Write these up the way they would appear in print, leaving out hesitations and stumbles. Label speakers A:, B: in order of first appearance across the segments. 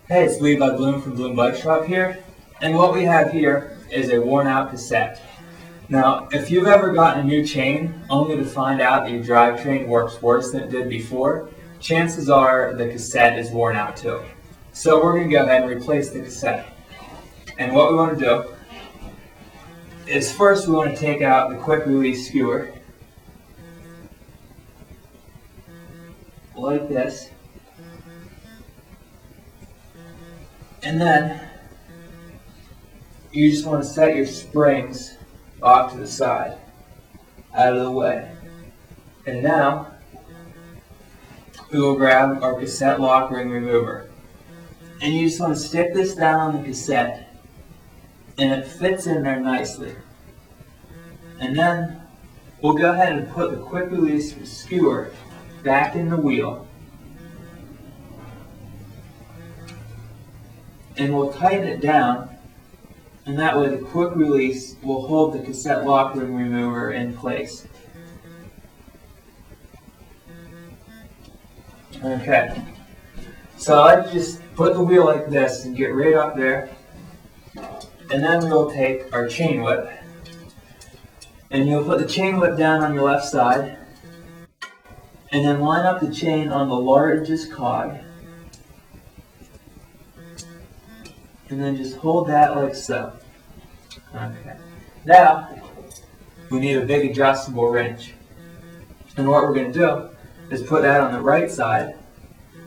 A: Hey, it's Levi Bloom from Bloom Bike Shop here, and what we have here is a worn out cassette. Now, if you've ever gotten a new chain only to find out that your drivetrain works worse than it did before, chances are the cassette is worn out too. So we're going to go ahead and replace the cassette. And what we want to do is first we want to take out the quick release skewer, like this. And then you just want to set your springs off to the side, out of the way. And now we will grab our cassette lock ring remover. And you just want to stick this down on the cassette, and it fits in there nicely. And then we'll go ahead and put the quick release skewer back in the wheel. And we'll tighten it down, and that way the quick release will hold the cassette lock ring remover in place. Okay, so I like to just put the wheel like this and get right up there, and then we'll take our chain whip, and you'll put the chain whip down on your left side, and then line up the chain on the largest cog. And then just hold that like so. Okay. Now, we need a big adjustable wrench. And what we're going to do is put that on the right side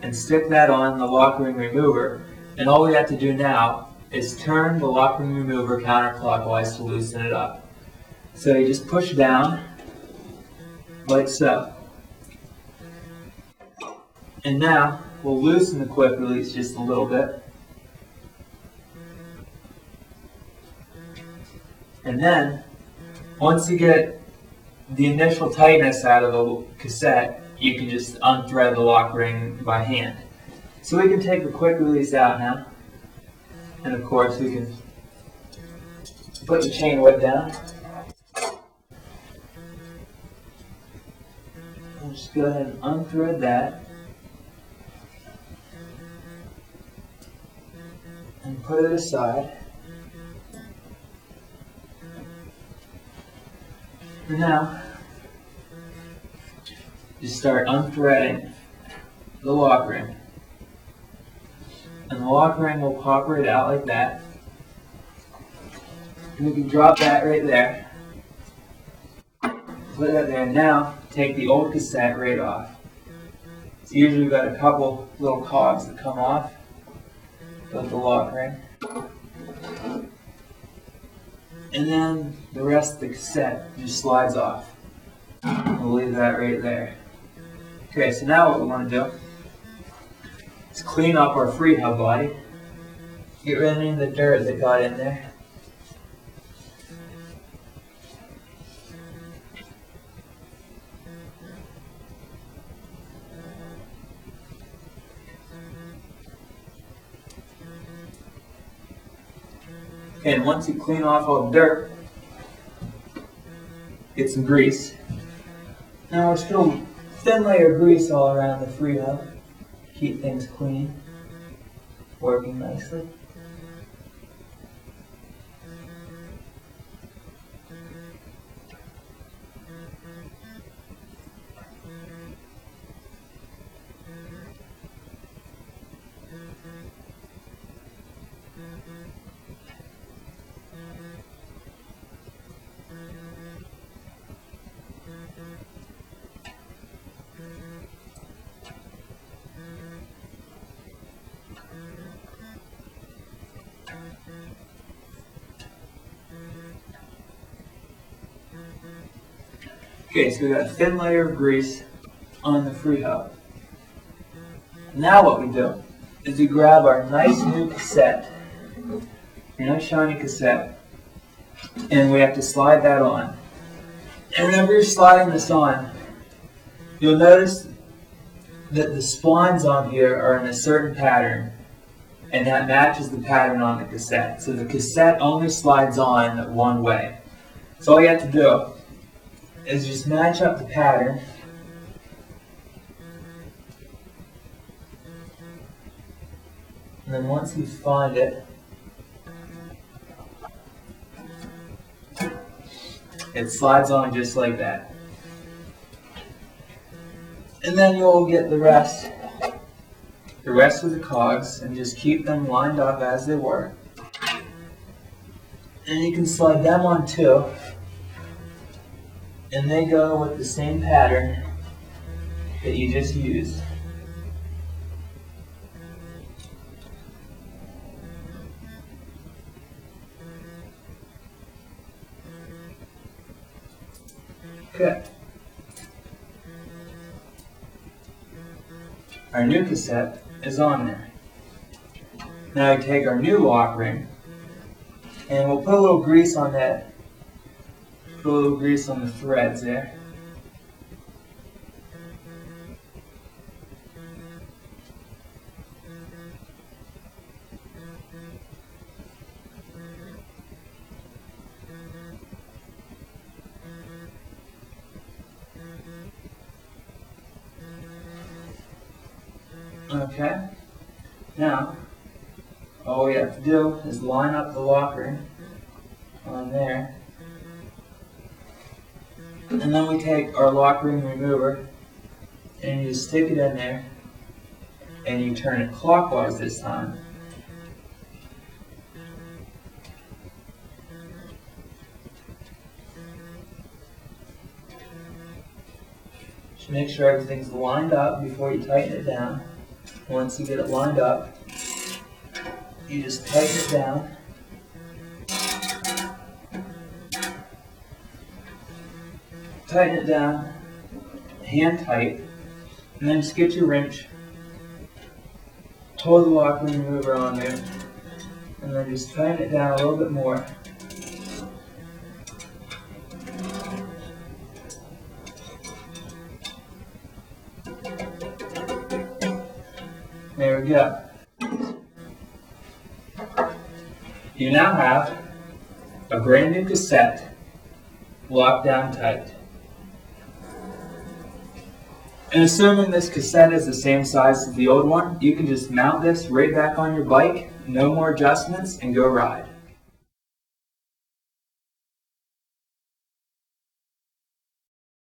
A: and stick that on the lock ring remover. And all we have to do now is turn the lock ring remover counterclockwise to loosen it up. So you just push down like so. And now we'll loosen the quick release just a little bit. And then, once you get the initial tightness out of the cassette, you can just unthread the lock ring by hand. So we can take the quick release out now. And of course we can put the chain whip down. We'll just go ahead and unthread that. And put it aside. Now, just start unthreading the lock ring. And the lock ring will pop right out like that. And we can drop that right there. Put that there. Now, take the old cassette right off. So usually we've got a couple little cogs that come off with the lock ring. And then the rest of the cassette just slides off. We'll leave that right there. Okay, so now what we want to do is clean up our free hub body. Get rid of any of the dirt that got in there. Okay, and once you clean off all the dirt, get some grease. Now we're just going to thin layer of grease all around the free hub. Keep things clean, working nicely. Okay, so we got a thin layer of grease on the free hub. Now what we do is we grab our nice new cassette, our nice shiny cassette, and we have to slide that on. And whenever you're sliding this on, you'll notice that the splines on here are in a certain pattern, and that matches the pattern on the cassette. So the cassette only slides on one way. So all you have to do is just match up the pattern And then once you find it, it slides on just like that. And then you'll get the rest of the cogs, and just keep them lined up as they were. And you can slide them on too. And they go with the same pattern that you just used. Okay. Our new cassette is on there. Now we take our new lock ring and we'll put a little grease on that. Put a little grease on the threads there. Okay, now all we have to do is line up the lock ring on there, and then we take our lock ring remover and you stick it in there and you turn it clockwise this time. Just make sure everything's lined up before you tighten it down. Once you get it lined up, you just tighten it down. Tighten it down, hand tight, and then just get your wrench, pull the lock ring remover on there, and then just tighten it down a little bit more. There we go. You now have a brand new cassette locked down tight. And assuming this cassette is the same size as the old one, you can just mount this right back on your bike, no more adjustments, and go ride.